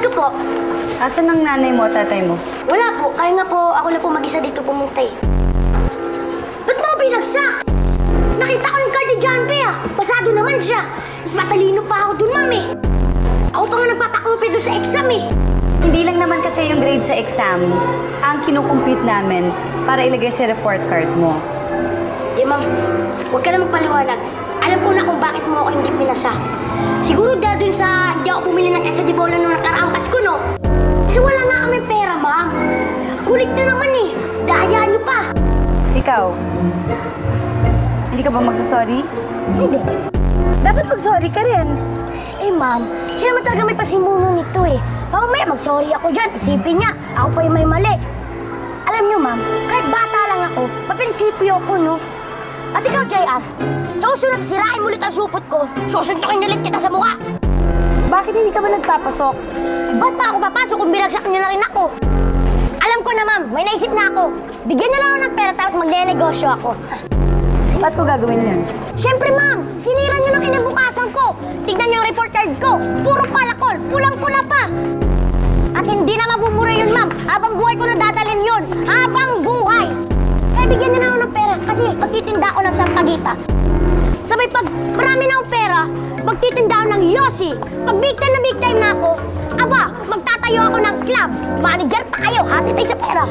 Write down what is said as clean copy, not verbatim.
ko po. Asan ang nanay mo at tatay mo? Wala po. Kaya nga po, ako lang po mag-isa dito pumunta eh. Ba't mo binagsak? Nakita ko yung card ni John P. Pasado naman siya. Mas matalino pa ako dun, ma'am eh. Ako pa nga nagpapakopi dun sa exam eh. Hindi lang naman kasi yung grade sa exam ang kinukompute namin para ilagay sa report card mo. Di, ma'am. Huwag ka na magpaliwanag. Alam ko na kung bakit mo ako hindi pinasa. Siguro dahil dun sa hindi ako bumili ng Esa de Bola nung nakaraang Pasko, no? Kasi wala nga kami pera, ma'am. Kulit na naman eh. Daya niyo pa. Ikaw, hindi ka ba magsasorry? Hindi. Dapat mag-sorry ka rin. Eh, ma'am, siya naman talaga may pasimuno nito eh. Mamaya mag-sorry ako dyan. Isipin niya, ako pa yung may mali. Alam niyo, ma'am, kahit bata lang ako, maprinsipyo ako, no? At ikaw, JR, sa usunod, sirain mo ulit ang supot ko. Susuntukin ulit kita sa mukha. Bakit hindi ka ba nagpapasok? Ba't pa ako papasok kung binagsak niyo na rin ako? Alam ko na, ma'am, may naisip na ako. Bigyan niyo lang ako ng pera tapos magne-negosyo ako. Ba't ko gagawin yun? Siyempre, ma'am, sinira niyo na kinabukasan ko. Tignan niyo yung report card ko. Puro palakol, pulang-pula pa. At hindi na mabubura yun, ma'am. Habang buhay ko na dadalhin yun. Habang buhay. Kaya bigyan niyo na ako ng pera kasi magtitinda ako ng sampagita. Sabay pag marami na akong pera, magtitinda ako ng yosi. Pag big time na ako, aba, magtatayo ako ng club. Manager pa kayo, hati tayo sa pera.